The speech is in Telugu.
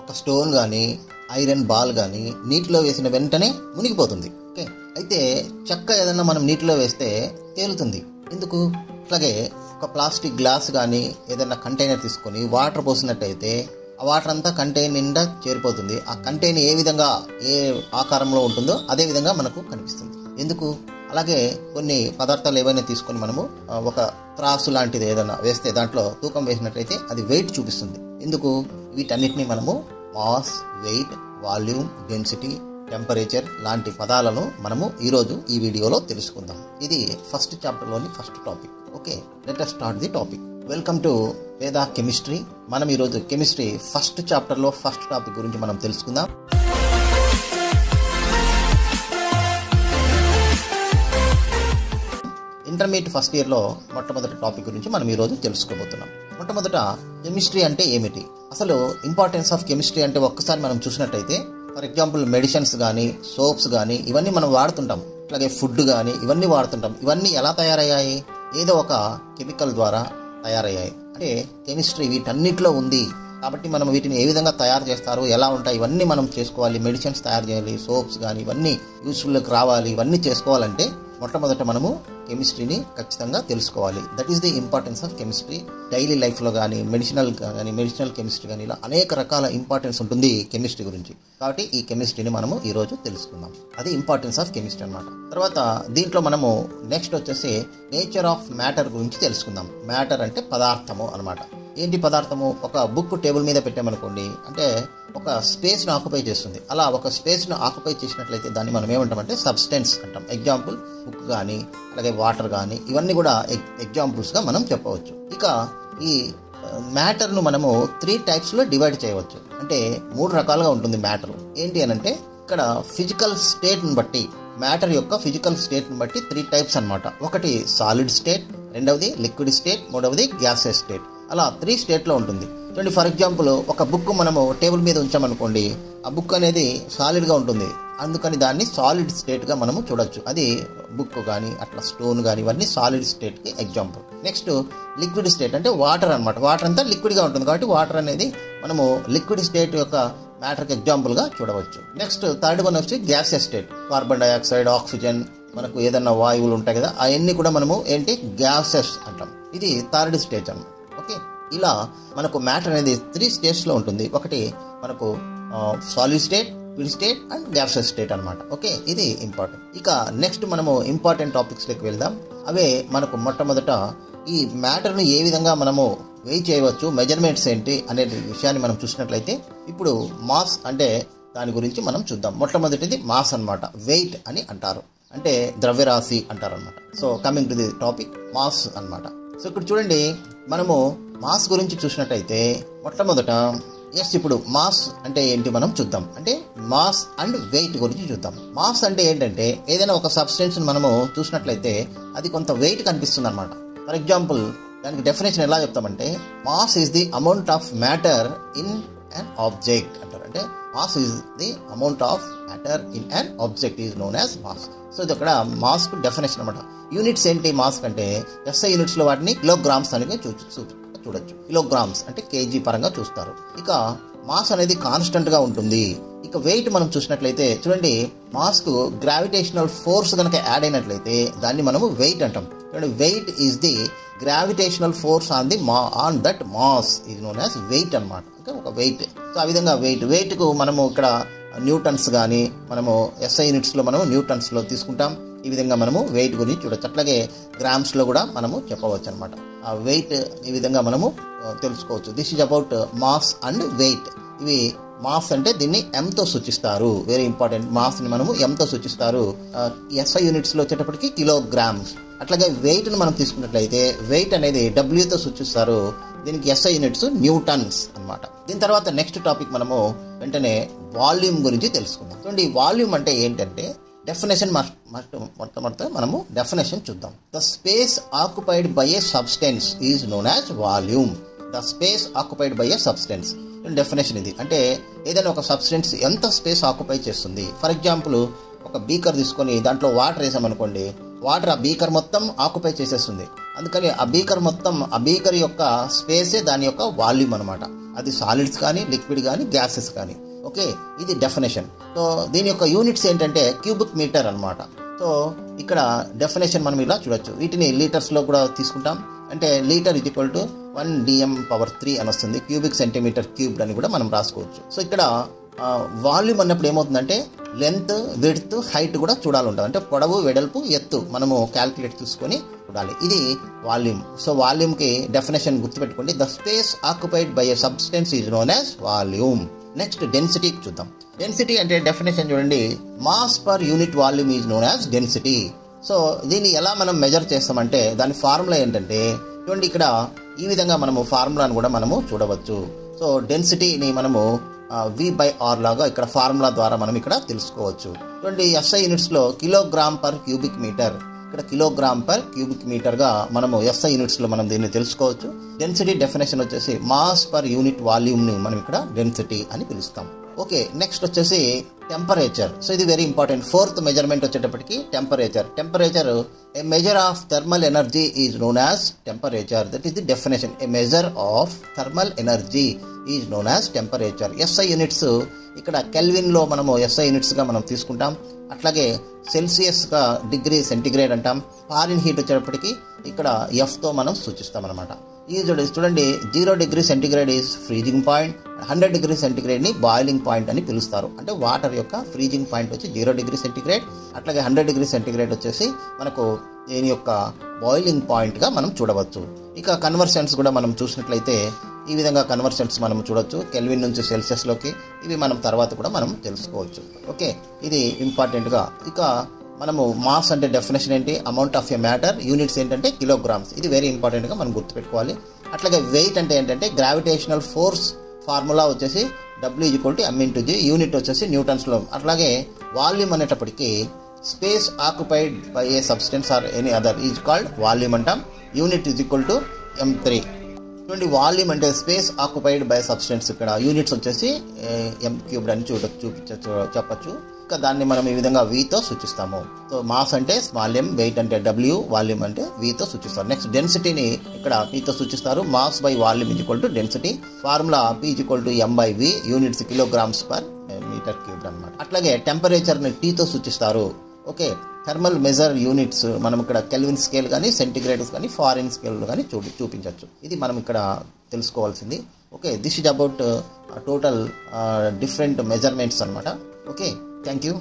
ఒక స్టోన్ కానీ ఐరన్ బాల్ కానీ నీటిలో వేసిన వెంటనే మునిగిపోతుంది. ఓకే, అయితే చెక్క ఏదన్నా మనం నీటిలో వేస్తే తేలుతుంది. ఎందుకు? అట్లాగే ఒక ప్లాస్టిక్ గ్లాస్ కానీ ఏదైనా కంటైనర్ తీసుకొని వాటర్ పోసినట్టయితే ఆ వాటర్ అంతా కంటైనర్ నిండా చేరిపోతుంది. ఆ కంటైనర్ ఏ విధంగా ఏ ఆకారంలో ఉంటుందో అదే విధంగా మనకు కనిపిస్తుంది. ఎందుకు? అలాగే కొన్ని పదార్థాలు ఏవైనా తీసుకొని మనము ఒక త్రాసు లాంటిది ఏదైనా వేస్తే దాంట్లో తూకం వేసినట్లయితే అది వెయిట్ చూపిస్తుంది. ఎందుకు? వీటన్నిటిని మనము mass, weight, volume, density, temperature లాంటి పదాలను మనము ఈరోజు ఈ వీడియోలో తెలుసుకుందాం. ఇది ఫస్ట్ చాప్టర్లోని first topic. Okay, let us start the topic. Welcome to Veda chemistry. మనం ఈరోజు కెమిస్ట్రీ ఫస్ట్ చాప్టర్లో ఫస్ట్ టాపిక్ గురించి మనం తెలుసుకుందాం. ఇంటర్మీడియట్ ఫస్ట్ ఇయర్లో మొట్టమొదటి టాపిక్ గురించి మనం ఈరోజు తెలుసుకోబోతున్నాం. మొట్టమొదట కెమిస్ట్రీ అంటే ఏమిటి, అసలు ఇంపార్టెన్స్ ఆఫ్ కెమిస్ట్రీ అంటే ఒక్కసారి మనం చూసినట్టయితే, ఫర్ ఎగ్జాంపుల్ మెడిసిన్స్ కానీ సోప్స్ కానీ ఇవన్నీ మనం వాడుతుంటాం. అలాగే ఫుడ్ కానీ ఇవన్నీ వాడుతుంటాం. ఇవన్నీ ఎలా తయారయ్యాయి? ఏదో ఒక కెమికల్ ద్వారా తయారయ్యాయి. అంటే కెమిస్ట్రీ వీటన్నిటిలో ఉంది. కాబట్టి మనం వీటిని ఏ విధంగా తయారు చేస్తారు, ఎలా ఉంటాయి, ఇవన్నీ మనం చేసుకోవాలి. మెడిసిన్స్ తయారు చేయాలి, సోప్స్ కానీ ఇవన్నీ యూస్ఫుల్కి రావాలి. ఇవన్నీ చేసుకోవాలంటే మొట్టమొదట మనము కెమిస్ట్రీని ఖచ్చితంగా తెలుసుకోవాలి. That is the importance of chemistry. Daily లైఫ్లో కానీ మెడిసినల్ కెమిస్ట్రీ కానీ ఇలా అనేక రకాల ఇంపార్టెన్స్ ఉంటుంది కెమిస్ట్రీ గురించి. కాబట్టి ఈ కెమిస్ట్రీని మనము ఈరోజు తెలుసుకుందాం. అది ఇంపార్టెన్స్ ఆఫ్ కెమిస్ట్రీ అన్నమాట. తర్వాత దీంట్లో మనము నెక్స్ట్ వచ్చేసి నేచర్ ఆఫ్ మ్యాటర్ గురించి తెలుసుకుందాం. మ్యాటర్ అంటే పదార్థము అనమాట. ఏంటి పదార్థము? ఒక బుక్ టేబుల్ మీద పెట్టామనుకోండి, అంటే ఒక స్పేస్ను ఆక్యుపై చేస్తుంది. అలా ఒక స్పేస్ను ఆక్యుపై చేసినట్లయితే దాన్ని మనం ఏమంటామంటే సబ్స్టెన్స్ అంటాం. ఎగ్జాంపుల్ బుక్ కానీ అలాగే వాటర్ కానీ ఇవన్నీ కూడా ఎగ్జాంపుల్స్గా మనం చెప్పవచ్చు. ఇక ఈ మ్యాటర్ను మనము 3 టైప్స్లో డివైడ్ చేయవచ్చు. అంటే 3 రకాలుగా ఉంటుంది మ్యాటర్. ఏంటి అని అంటే ఇక్కడ ఫిజికల్ స్టేట్ని బట్టి, మ్యాటర్ యొక్క ఫిజికల్ స్టేట్ని బట్టి 3 టైప్స్ అనమాట. ఒకటి సాలిడ్ స్టేట్, రెండవది లిక్విడ్ స్టేట్, మూడవది గ్యాసెస్ స్టేట్. అలా 3 స్టేట్లో ఉంటుంది. చూడండి, ఫర్ ఎగ్జాంపుల్ ఒక బుక్ మనము టేబుల్ మీద ఉంచామనుకోండి, ఆ బుక్ అనేది సాలిడ్గా ఉంటుంది. అందుకని దాన్ని సాలిడ్ స్టేట్గా మనము చూడొచ్చు. అది బుక్ కానీ అట్లా స్టోన్ కానీ ఇవన్నీ సాలిడ్ స్టేట్కి ఎగ్జాంపుల్. నెక్స్ట్ లిక్విడ్ స్టేట్ అంటే వాటర్ అనమాట. వాటర్ అంతా లిక్విడ్గా ఉంటుంది కాబట్టి వాటర్ అనేది మనము లిక్విడ్ స్టేట్ యొక్క మ్యాటర్కి ఎగ్జాంపుల్గా చూడవచ్చు. నెక్స్ట్ థర్డ్ వన్ వచ్చి gases state. Carbon dioxide, oxygen, మనకు ఏదన్నా వాయువులు ఉంటాయి కదా, అవన్నీ కూడా మనము ఏంటి గ్యాసెస్ అంటాం. ఇది థర్డ్ స్టేజ్ అన్నమాట. ఓకే, ఇలా మనకు మ్యాటర్ అనేది 3 స్టేజ్లో ఉంటుంది. ఒకటి మనకు solid state, liquid state and gases state అనమాట. ఓకే, ఇది ఇంపార్టెంట్. ఇక నెక్స్ట్ మనము ఇంపార్టెంట్ టాపిక్స్లోకి వెళ్దాం. అవే మనకు మొట్టమొదట ఈ మ్యాటర్ను ఏ విధంగా మనము వెయిట్ చేయవచ్చు, మెజర్మెంట్స్ ఏంటి అనే విషయాన్ని మనం చూసినట్లయితే, ఇప్పుడు మాస్ అంటే దాని గురించి మనం చూద్దాం. మొట్టమొదటిది మాస్ అనమాట. వెయిట్ అని అంటారు, అంటే ద్రవ్యరాశి అంటారు అనమాట. So coming to the topic, mass అనమాట. సో ఇక్కడ చూడండి, మనము మాస్ గురించి చూసినట్టయితే మొట్టమొదట ఇప్పుడు మాస్ అంటే ఏంటి మనం చూద్దాం. అంటే మాస్ అండ్ వెయిట్ గురించి చూద్దాం. మాస్ అంటే ఏంటంటే ఏదైనా ఒక సబ్స్టెన్స్ మనము చూసినట్లయితే అది కొంత వెయిట్ కనిపిస్తుంది అనమాట. ఫర్ ఎగ్జాంపుల్ దానికి డెఫినేషన్ ఎలా చెప్తామంటే, mass is the amount of matter in an object అంటారు. అంటే mass is the amount of matter in an object is known as mass. So ఇది అక్కడ మాస్కు డెఫినేషన్ అనమాట. యూనిట్స్ ఏంటి మాస్ అంటే, ఎస్ఐ యూనిట్స్లో వాటిని కిలోగ్రామ్స్ అనేది చూడొచ్చు. కిలోగ్రామ్స్ అంటే కేజీ పరంగా చూస్తారు. ఇక మాస్ అనేది కాన్స్టెంట్గా ఉంటుంది. ఇక వెయిట్ మనం చూసినట్లయితే చూడండి, మాస్కు గ్రావిటేషనల్ ఫోర్స్ కనుక యాడ్ అయినట్లయితే దాన్ని మనము వెయిట్ అంటాం. చూడండి, weight is the gravitational force on that mass is known as weight అనమాట. అంటే ఒక వెయిట్. సో ఆ విధంగా వెయిట్కు మనము ఇక్కడ న్యూటన్స్ కానీ మనము ఎస్ఐ యూనిట్స్లో మనము న్యూటన్స్లో తీసుకుంటాం. ఈ విధంగా మనము వెయిట్ గురించి చూడవచ్చు. అట్లాగే గ్రామ్స్లో కూడా మనము చెప్పవచ్చు అనమాట. ఆ వెయిట్ ఈ విధంగా మనము తెలుసుకోవచ్చు. This is about mass and weight. ఇవి మాస్ అంటే దీన్ని ఎంతో సూచిస్తారు. Very important. మాస్ని మనము ఎంతో సూచిస్తారు. ఎస్ఐ యూనిట్స్లో వచ్చేటప్పటికి కిలోగ్రామ్స్. అట్లాగే వెయిట్ని మనం తీసుకున్నట్లయితే వెయిట్ అనేది డబ్ల్యూతో సూచిస్తారు. దీనికి ఎస్ఐ యూనిట్స్ న్యూటన్స్ అనమాట. దీని తర్వాత నెక్స్ట్ టాపిక్ మనము వెంటనే వాల్యూమ్ గురించి తెలుసుకుందాం. చూడండి, వాల్యూమ్ అంటే ఏంటంటే డెఫినేషన్ మొట్టమొదట మనము డెఫినేషన్ చూద్దాం. The space occupied by a substance is known as volume. The space occupied by a substance definition ఇది. అంటే ఏదైనా ఒక సబ్స్టెన్స్ ఎంత స్పేస్ ఆక్యుపై చేస్తుంది. ఫర్ ఎగ్జాంపుల్ ఒక బీకర్ తీసుకొని దాంట్లో వాటర్ వేసామనుకోండి, వాటర్ ఆ బీకర్ మొత్తం ఆక్యుపై చేసేస్తుంది. అందుకని ఆ బీకర్ యొక్క స్పేసే దాని యొక్క వాల్యూమ్ అనమాట. అది సాలిడ్స్ కానీ, లిక్విడ్ కానీ, గ్యాసెస్ కానీ. ఓకే, ఇది డెఫినేషన్. సో దీని యొక్క యూనిట్స్ ఏంటంటే క్యూబిక్ మీటర్ అనమాట. సో ఇక్కడ డెఫినేషన్ మనం ఇలా చూడొచ్చు. వీటిని లీటర్స్లో కూడా తీసుకుంటాం. అంటే litre is equal to 1 DM⁻³ అని వస్తుంది. క్యూబిక్ సెంటీమీటర్ క్యూబ్డ్ అని కూడా మనం రాసుకోవచ్చు. సో ఇక్కడ వాల్యూమ్ అన్నప్పుడు ఏమవుతుందంటే లెంత్, విడ్త్, హైట్ కూడా చూడాలి ఉంటుంది. అంటే పొడవు, వెడల్పు, ఎత్తు మనము క్యాల్కులేట్ చూసుకొని చూడాలి. ఇది వాల్యూమ్. సో వాల్యూమ్కి డెఫినేషన్ గుర్తుపెట్టుకోండి. The space occupied by a substance is known as volume. Next density చూద్దాం. డెన్సిటీ అంటే డెఫినేషన్ చూడండి. Mass per unit volume is known as density. So దీన్ని ఎలా మనం మెజర్ చేస్తామంటే దాని ఫార్ములా ఏంటంటే చూడండి, ఇక్కడ ఈ విధంగా మనము ఫార్ములాను కూడా మనము చూడవచ్చు. సో డెన్సిటీని మనము V/R లాగా ఇక్కడ ఫార్ములా ద్వారా మనం ఇక్కడ తెలుసుకోవచ్చు. చూడండి, SI యూనిట్స్లో కిలోగ్రామ్ పర్ క్యూబిక్ మీటర్. ఇక్కడ కిలోగ్రామ్ పర్ క్యూబిక్ మీటర్గా మనము SI యూనిట్స్లో మనం దీన్ని తెలుసుకోవచ్చు. డెన్సిటీ డెఫినేషన్ వచ్చేసి మాస్ పర్ యూనిట్ వాల్యూమ్ని మనం ఇక్కడ డెన్సిటీ అని పిలుస్తాం. ఓకే, నెక్స్ట్ వచ్చేసి టెంపరేచర్. సో ఇది వెరీ ఇంపార్టెంట్. 4th మెజర్మెంట్ వచ్చేటప్పటికి temperature. Temperature a measure of thermal energy is known as temperature. That is the definition. A measure of thermal energy is known as temperature. SI units ఇక్కడ కెల్విన్లో మనము SI యూనిట్స్గా మనం తీసుకుంటాం. అట్లాగే సెల్సియస్గా డిగ్రీ సెంటిగ్రేడ్ అంటాం. ఫారిన్ హీట్ వచ్చేటప్పటికి ఇక్కడ Fతో మనం సూచిస్తాం అనమాట. ఇది చూడండి, 0 degree centigrade is freezing point. 100 degree సెంటిగ్రేడ్ని బాయిలింగ్ పాయింట్ అని పిలుస్తారు. అంటే వాటర్ యొక్క ఫ్రీజింగ్ పాయింట్ వచ్చి 0 డిగ్రీ సెంటిగ్రేడ్. అట్లాగే 100 డిగ్రీ సెంటిగ్రేడ్ వచ్చేసి మనకు దీని యొక్క బాయిలింగ్ పాయింట్గా మనం చూడవచ్చు. ఇక కన్వర్షన్స్ కూడా మనం చూసినట్లయితే ఈ విధంగా కన్వర్షన్స్ మనం చూడొచ్చు. కెల్విన్ నుంచి సెల్సియస్లోకి. ఇవి మనం తర్వాత కూడా మనం తెలుసుకోవచ్చు. ఓకే, ఇది ఇంపార్టెంట్గా. ఇక మనము మాస్ అంటే డెఫినేషన్ ఏంటి? Amount of a matter. Units ఏంటంటే కిలోగ్రామ్స్. ఇది వెరీ ఇంపార్టెంట్గా మనం గుర్తుపెట్టుకోవాలి. అట్లాగే వెయిట్ అంటే ఏంటంటే గ్రావిటేషనల్ ఫోర్స్. ఫార్ములా వచ్చేసి W=m/g. యూనిట్ వచ్చేసి న్యూటన్స్లో. అట్లాగే వాల్యూమ్ అనేటప్పటికీ space occupied by a substance or any other is called volume అంటాం. Unit M3. చూడండి, వాల్యూమ్ అంటే స్పేస్ ఆక్యుపైడ్ బై సబ్స్టెన్స్. ఇక్కడ యూనిట్స్ వచ్చేసి m³ అని చెప్పచ్చు. ఇంకా దాన్ని మనం ఈ విధంగా Vతో సూచిస్తాము. సో మాస్ అంటే స్మాల్ m, వెయిట్ అంటే W, వాల్యూమ్ అంటే Vతో సూచిస్తారు. నెక్స్ట్ డెన్సిటీని ఇక్కడ Pతో సూచిస్తారు. Mass by volume is density. Formula P=m/V. Units kilograms per metre cube అనమాట. అట్లాగే టెంపరేచర్ని Tతో సూచిస్తారు. ఓకే, థర్మల్ మెజర్ యూనిట్స్ మనం ఇక్కడ కెల్విన్ స్కేల్ కానీ, సెంటిగ్రేడ్స్ కానీ, ఫారిన్ స్కేల్ కానీ చూపించవచ్చు. ఇది మనం ఇక్కడ తెలుసుకోవాల్సింది. Okay, this is about total different measurements అనమాట. Okay, thank you.